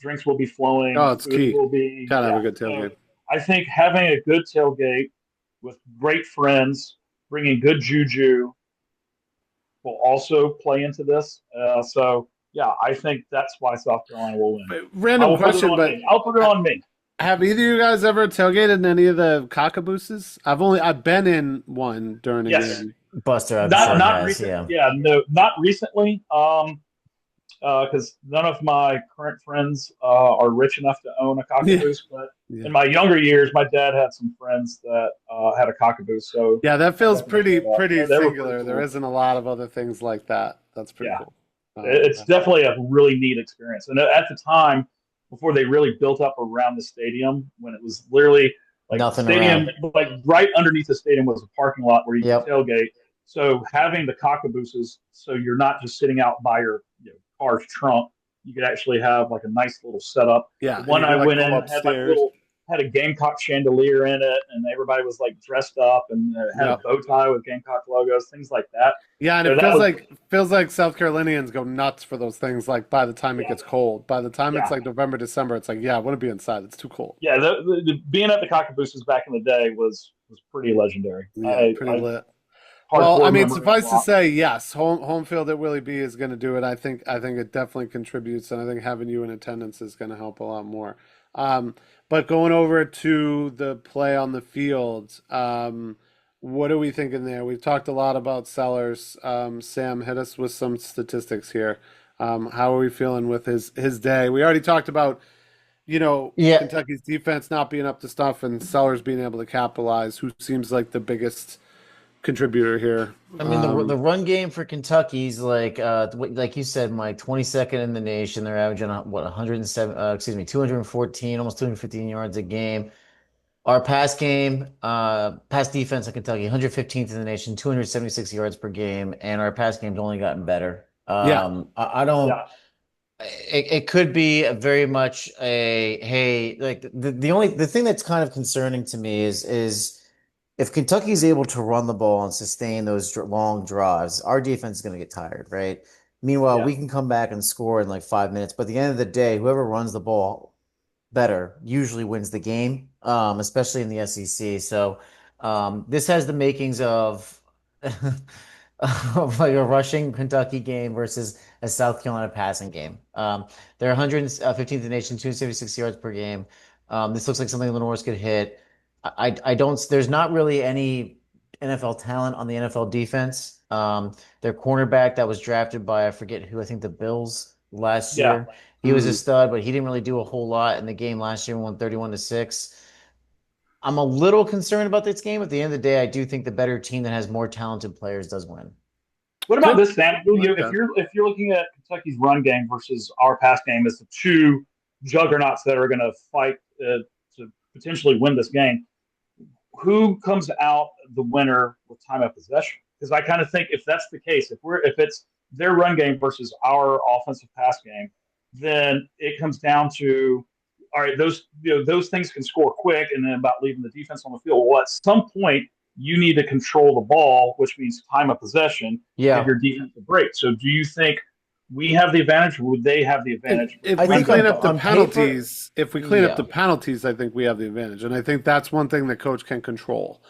Drinks will be flowing. Oh, it's Food key. will be Gotta have a yeah. good So tailgate. I think having a good tailgate with great friends, bringing good juju, will also play into this. So yeah, I think that's why South Carolina will win. I Random will put it question, on but me. I'll put it on me. have either of you guys ever tailgated in any of the cockabooses? I've been in one during a Yes. game. Buster, I'm Not sure not has, recent. yeah. Yeah, no, not recently. Because none of my current friends are rich enough to own a Yeah, cockaboose. But yeah, in my younger years, my dad had some friends that had a cockaboose. So yeah. That I feels got to check pretty it out. pretty They were pretty singular. There cool. isn't a lot of other things like that. That's pretty Yeah, cool. it's definitely a really neat experience. And at the time, before they really built up around the stadium, when it was literally like the Nothing stadium, around. like right underneath the stadium was a parking lot where you could Yep. tailgate. So having the cockabooses, so you're not just sitting out by your car's trunk, you could actually have like a nice little setup. The Yeah, and one you I could like went go in had like upstairs. little had a Gamecock chandelier in it, and everybody was like dressed up and had a Yeah, bow tie with Gamecock logos, things like that. yeah, and So it that was feels like South Carolinians go nuts for those things. Like by the time it yeah, gets cold, by the time it's yeah. like November, December, it's like yeah, I want to be inside. It's too cold. Yeah, being at the Cockabooses back in the day was pretty legendary. Yeah, pretty lit. Well, I Hardcore mean, memory suffice to unlocked. say, yes, home field at Willie B is going to do it. I think it definitely contributes, and I think having you in attendance is going to help a lot more. Um, but going over to the play on the field, what are we thinking there? We've talked a lot about Sellers. Sam, hit us with some statistics here. How are we feeling with his day? We already talked about, Yeah. Kentucky's defense not being up to stuff and Sellers being able to capitalize. Who seems like the biggest contributor here? I mean the run game for Kentucky's like you said, Mike, 22nd in the nation. They're averaging what 107 excuse me, 214, almost 215 yards a game. Our pass defense in Kentucky, 115th in the nation, 276 yards per game, and our pass game's only gotten better. Yeah. I don't. Yeah, It could be a very much a hey, like the thing that's kind of concerning to me is if Kentucky's able to run the ball and sustain those long drives, our defense is going to get tired, right? Meanwhile, yeah, we can come back and score in like 5 minutes, but at the end of the day, whoever runs the ball better usually wins the game, especially in the SEC. So this has the makings of of like a rushing Kentucky game versus a South Carolina passing game. They're 115th in the nation, 276 yards per game. This looks like something LaNorris could hit. I don't. There's not really any NFL talent on the NFL defense. Their cornerback that was drafted by I forget who, I think the Bills last yeah. year. He was a Mm. stud, but he didn't really do a whole lot in the game last year. We won 31-6. I'm a little concerned about this game. At the end of the day, I do think the better team that has more talented players does win. What about Good. this, Sam? I like If that. you're looking at Kentucky's run game versus our pass game as the two juggernauts that are going to fight to potentially win this game, who comes out the winner with time of possession? Because I kind of think if that's the case, if it's their run game versus our offensive pass game, then it comes down to all right, those things can score quick, and then about leaving the defense on the field. Well, at some point, you need to control the ball, which means time of possession, give Yeah, your defense a break. So, do you think we have the advantage, or would they have the If advantage with if I we run think game? clean up the on paper, penalties, if we clean up the yeah. penalties, I think we have the advantage, and I think that's one thing that coach can control.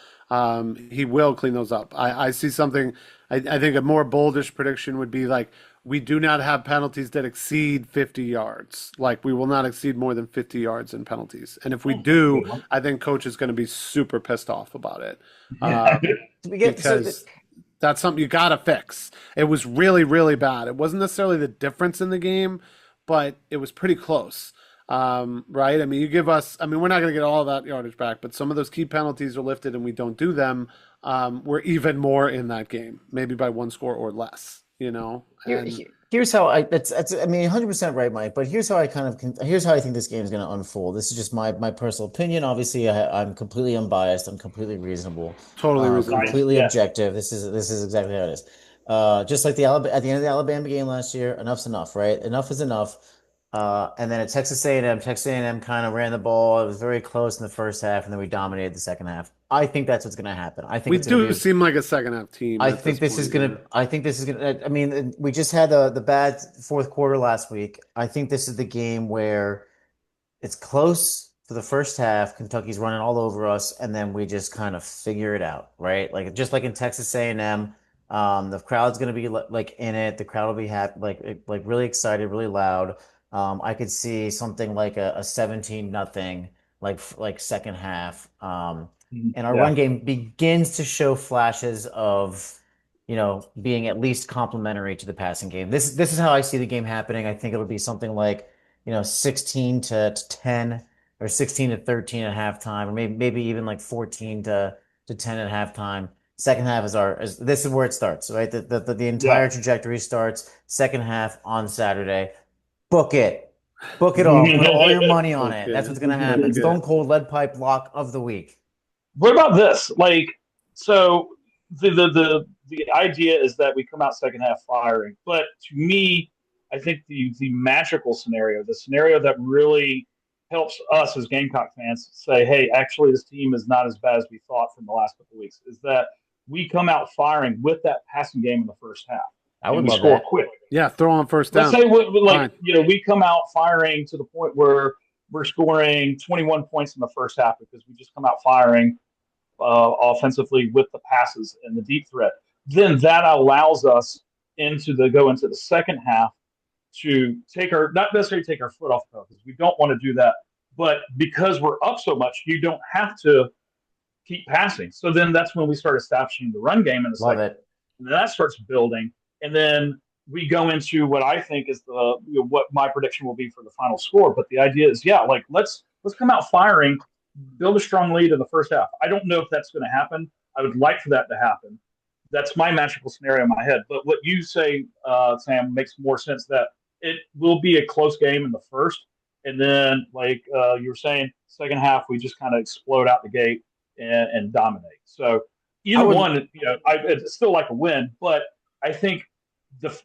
He will clean those up. I see something. I think a more boldish prediction would be like we do not have penalties that exceed 50 yards. Like we will not exceed more than 50 yards in penalties, and if we Oh, that's a do, good one. I think coach is going to be super pissed off about it. Yeah. Um, We get so because that's something you got to fix. It was really, really bad. It wasn't necessarily the difference in the game, but it was pretty close. Right? I mean, you give us, I mean, we're not going to get all of that yardage back, but some of those key penalties are lifted and we don't do them. We're even more in that game, maybe by one score or less, you know? And here's how that's I mean 100% right, Mike. But here's how I kind of here's how I think this game is going to unfold. This is just my personal opinion. Obviously, I'm completely unbiased. I'm completely reasonable, totally reasonable. Nice. completely Yes. objective. This is exactly how it is. Just like the Alabama at the end of the Alabama game last year, enough's enough, right? Enough is enough. And then at Texas A&M, Texas A&M kind of ran the ball. It was very close in the first half, and then we dominated the second half. I think that's what's going to happen. I think We it's going to do be seem like a second half team I at this think this is point. Yeah. gonna. I think this is gonna. I mean, we just had the bad fourth quarter last week. I think this is the game where it's close for the first half. Kentucky's running all over us, and then we just kind of figure it out, right? Like just like in Texas A&M, the crowd's gonna be like in it. The crowd will be happy, like really excited, really loud. I could see something like a 17 nothing, like second half. And our Yeah. run game begins to show flashes of, being at least complementary to the passing game. This is how I see the game happening. I think it'll be something like, 16 to 10 or 16 to 13 at halftime, or maybe even like 14 to 10 at halftime. Second half this is where it starts, right? The Yeah. entire trajectory starts second half on Saturday. Book it. Book it all. Put all your money on it. That's Okay. what's gonna happen. Okay. Stone Cold Lead Pipe lock of the week. What about this? Like, so the idea is that we come out second half firing, but to me, I think the magical scenario, the scenario that really helps us as Gamecock fans say, hey, actually, this team is not as bad as we thought from the last couple of weeks, is that we come out firing with that passing game in the first half, I and would we love score that. quick. Yeah, throw on first Let's down. say Fine. we come out firing to the point where we're scoring 21 points in the first half because we just come out firing offensively with the passes and the deep threat. Then that allows us go into the second half to not necessarily take our foot off the pedal because we don't want to do that, but because we're up so much, you don't have to keep passing. So then that's when we start establishing the run game in the Love second, it. and then that starts building, and then we go into what I think is what my prediction will be for the final score. But the idea is, yeah, like let's come out firing, build a strong lead in the first half. I don't know if that's going to happen. I would like for that to happen. That's my magical scenario in my head. But what you say, Sam, makes more sense that it will be a close game in the first, and then like you were saying, second half we just kind of explode out the gate and dominate. So either one, it's still like a win, but I think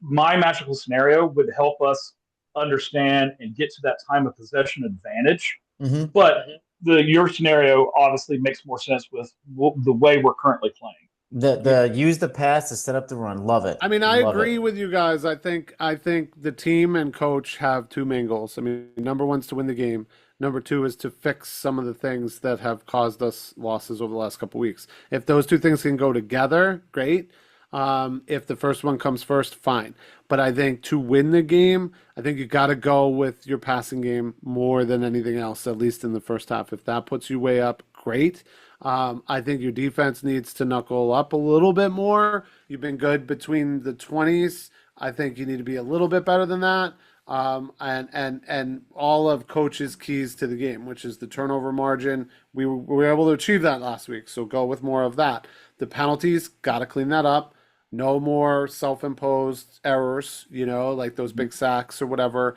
my magical scenario would help us understand and get to that time of possession advantage. Mm-hmm. But your scenario obviously makes more sense with the way we're currently playing. The use the pass to set up the run. Love it. I mean, I Love agree it. with you guys. I think the team and coach have two main goals. I mean, number one's to win the game. Number two is to fix some of the things that have caused us losses over the last couple of weeks. If those two things can go together, great. If the first one comes first, fine. But I think to win the game, I think you got to go with your passing game more than anything else, at least in the first half. If that puts you way up, great. I think your defense needs to knuckle up a little bit more. You've been good between the 20s. I think you need to be a little bit better than that. And all of coach's keys to the game, which is the turnover margin. We were able to achieve that last week, so go with more of that. The penalties, got to clean that up. No more self-imposed errors, like those big sacks or whatever.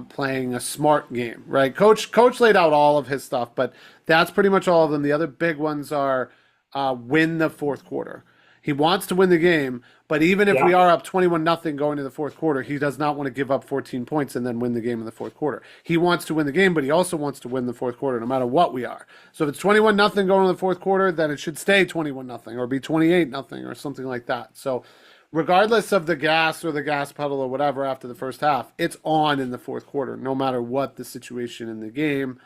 Playing a smart game, right? Coach laid out all of his stuff, but that's pretty much all of them. The other big ones are win the fourth quarter. He wants to win the game, but even if we are up 21-0 going to the fourth quarter, he does not want to give up 14 points and then win the game in the fourth quarter. He wants to win the game, but he also wants to win the fourth quarter no matter what we are. So if it's 21-0 going to the fourth quarter, then it should stay 21-0 or be 28-0 or something like that. So regardless of the gas or the gas pedal or whatever after the first half, it's on in the fourth quarter, no matter what the situation in the game.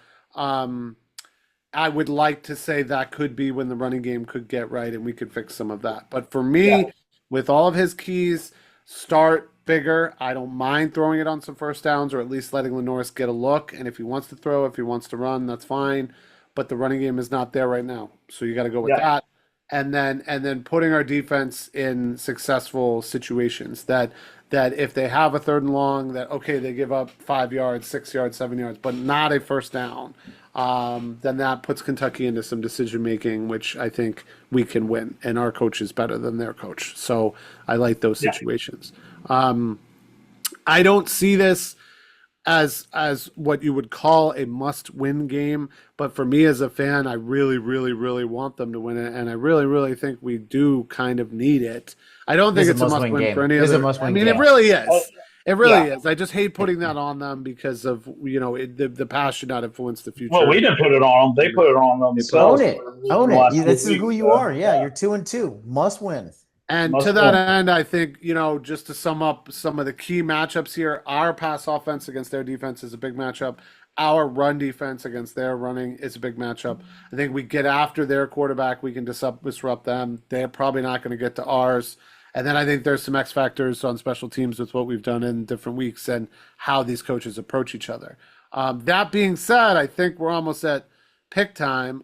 I would like to say that could be when the running game could get right and we could fix some of that. But for me, with all of his keys, start bigger. I don't mind throwing it on some first downs or at least letting LaNorris get a look. And if he wants to throw, if he wants to run, that's fine. But the running game is not there right now. So you got to go with that. And then putting our defense in successful situations that if they have a third and long, that, okay, they give up 5 yards, 6 yards, 7 yards, but not a first down. Then that puts Kentucky into some decision making, which I think we can win. And our coach is better than their coach. So I like those situations. I don't see this as what you would call a must-win game, but for me as a fan, I really, really, really want them to win it, and I really, really think we do kind of need it. I don't think it's a must-win for any other. I mean, it really is. It really is. I just hate putting that on them because of the past should not influence the future. Well, we didn't put it on them; they put it on themselves. Own it. This is who you are. Yeah, you're 2-2. Must win. And to that end, I think, just to sum up some of the key matchups here, our pass offense against their defense is a big matchup. Our run defense against their running is a big matchup. I think we get after their quarterback, we can disrupt them. They're probably not going to get to ours. And then I think there's some X factors on special teams with what we've done in different weeks and how these coaches approach each other. That being said, I think we're almost at pick time.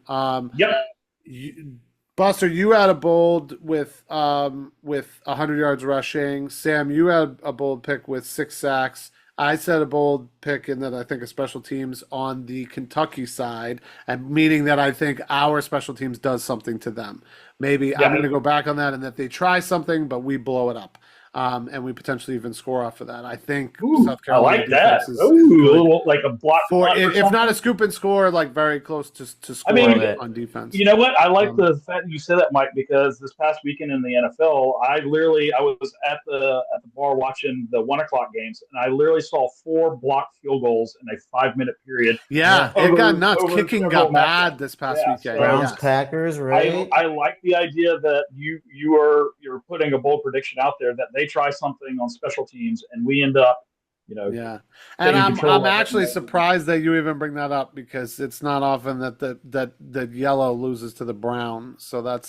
Buster, you had a bold with 100 yards rushing. Sam, you had a bold pick with 6 sacks. I said a bold pick in that I think of special teams on the Kentucky side, and meaning that I think our special teams does something to them. Maybe I'm going to go back on that and that they try something, but we blow it up. And we potentially even score off of that. I think South Carolina I like that. A little like a block. If not a scoop and score, like very close to score on defense. You know what? I like the fact you said that, Mike, because this past weekend in the NFL, I was at the bar watching the 1 o'clock games, and I literally saw 4 blocked field goals in a 5-minute period. Yeah, it got nuts. Kicking got bad this past weekend. Browns, Packers, right? I like the idea that you're putting a bold prediction out there that they try something on special teams and we end up, and I'm actually surprised that you even bring that up because it's not often that the yellow loses to the brown. So that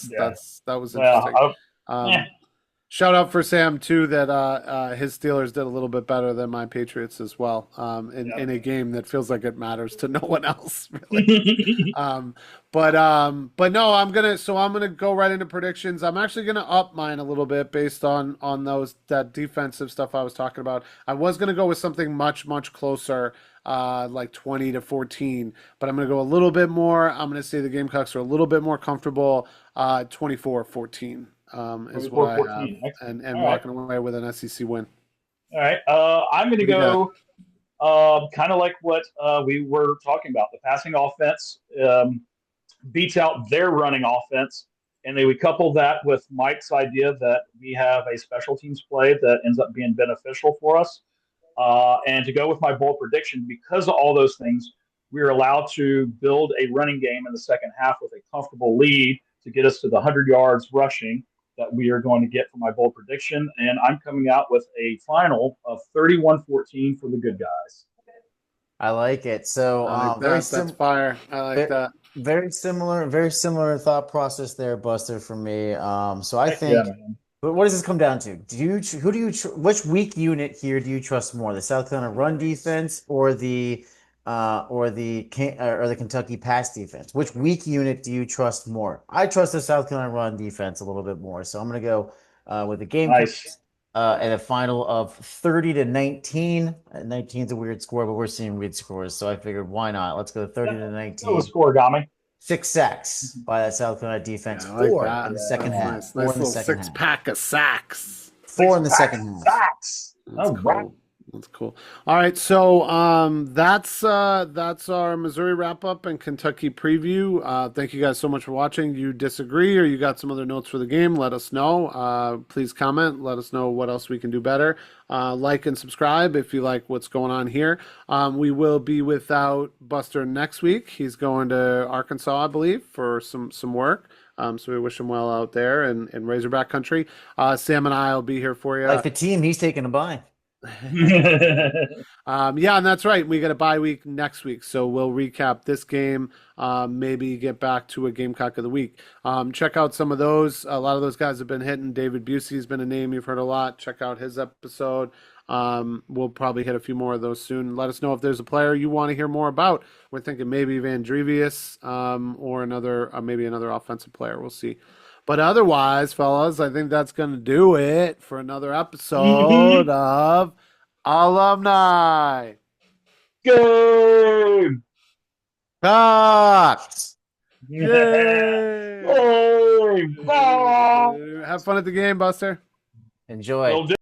was interesting. Shout out for Sam too that his Steelers did a little bit better than my Patriots as well in a game that feels like it matters to no one else really. But no, I'm gonna go right into predictions. I'm actually gonna up mine a little bit based on that defensive stuff I was talking about. I was gonna go with something much closer, like 20-14, but I'm gonna go a little bit more. I'm gonna say the Gamecocks are a little bit more comfortable, 24-14. Is what I have, and walking away with an SEC win. All right, I'm going to go Kind of like what we were talking about. The passing offense beats out their running offense. And then we couple that with Mike's idea that we have a special teams play that ends up being beneficial for us. And to go with my bold prediction, because of all those things, we are allowed to build a running game in the second half with a comfortable lead to get us to the 100 yards rushing that we are going to get for my bold prediction. And I'm coming out with a final of 31-14 for the good guys. I like it. So I like that. That's fire. I like that. Very similar thought process there, Buster, for me. So I think, but what does this come down to? Which weak unit here do you trust more? The South Carolina run defense or the Kentucky pass defense? Which weak unit do you trust more? I trust the South Carolina run defense a little bit more. So I'm going to go with the Gamecocks at a final of 30-19. 19 is a weird score, but we're seeing weird scores. So I figured, why not? Let's go 30-19. What was score, Gami? 6 sacks by that South Carolina defense. Yeah, I like 4 that. in the second half. Nice little six-pack of sacks. 4 in the second half. Sacks. That's cool. That's cool. All right, so that's our Missouri wrap up and Kentucky preview. Thank you guys so much for watching. You disagree or you got some other notes for the game? Let us know. Please comment. Let us know what else we can do better. Like and subscribe if you like what's going on here. We will be without Buster next week. He's going to Arkansas, I believe, for some work. So we wish him well out there in Razorback country. Sam and I will be here for you. Like the team, he's taking a bye. Yeah, and that's right. We got a bye week next week, so we'll recap this game. Maybe get back to a Gamecock of the week. Check out some of those. A lot of those guys have been hitting. David Busey has been a name you've heard a lot. Check out his episode. We'll probably hit a few more of those soon. Let us know if there's a player you want to hear more about. We're thinking maybe Van Drevius, or maybe another offensive player. We'll see. But otherwise, fellas, I think that's going to do it for another episode of Alumni Game. Cox. Yay! Game. Have fun at the game, Buster. Enjoy. Will do.